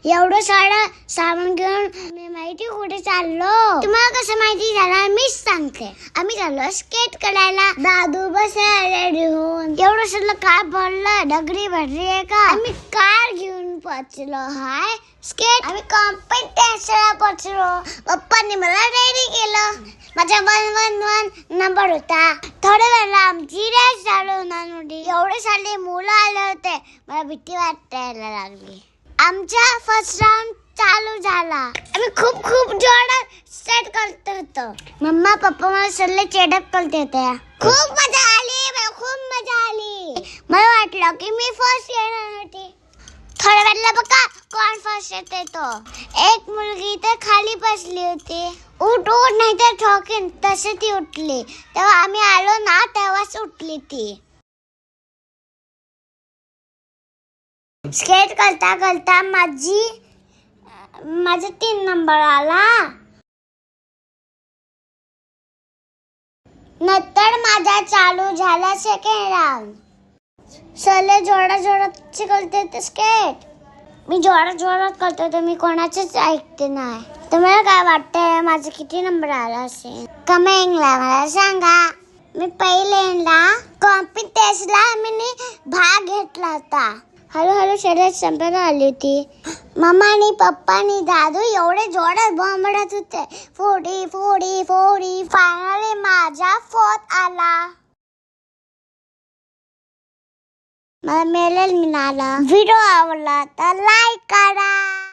एवढं सारं सामान घेऊन मी माहिती कुठे चाललो तुम्हाला कसं माहिती झालं मीच सांगते. आम्ही चाललो स्केट करायला. दादू बसला घेऊन. एवढं सगळं काय भरलं डगरी भरली आहे का. आम्ही कार घेऊन पोचलो. हाय स्केट आम्ही कॉम्पिटिशनला पोचलो. पप्पांनी मला रेडी केलं. माझा 111 नंबर होता. थोड्या वेळाला आमची रेस चालू होणार होती. एवढे सारे मुलं आले होते. मला भीती वाटायला लागली. आमचा फर्स्ट राऊंड चालू झाला. आम्ही खूप खूप जोरात स्टार्ट करत होतो. मम्मा पप्पा मला सगळे चेडप करते होते. खूप मजा आली. खूप मजा आली. मला वाटलं की मी फर्स्ट येणार होती. थोड्या वेळाला बघा कोण फर्स्ट येते तो. एक मुलगी तर खाली बसली होती. उठ नाही तर ठोकेन तसे ती उठली. तेव्हा आम्ही आलो ना तेव्हाच उठली ती. स्केट करता करता माझा 3 नंबर आला. नंतर माझा चालू झाला सेकंड राऊंड. सगळे जोरात करते स्केट. मी जोरात करतो तर मी कोणाचेच ऐकते नाही. तुम्हाला काय वाटतंय माझा किती नंबर आला असेल कमेंटला मला सांगा. मी पहिल्यांदा कॉम्पिटिशनला मी भाग घेतला होता. हळूहळू शर्यत संपायला आली होती. मम्मा आणि पप्पा आणि दादू एवढे जोरात बोंबडत होते. 40 फायनली माझा 4th आला. मला मेडल मिळाला. व्हिडिओ आवडला तर लाईक करा.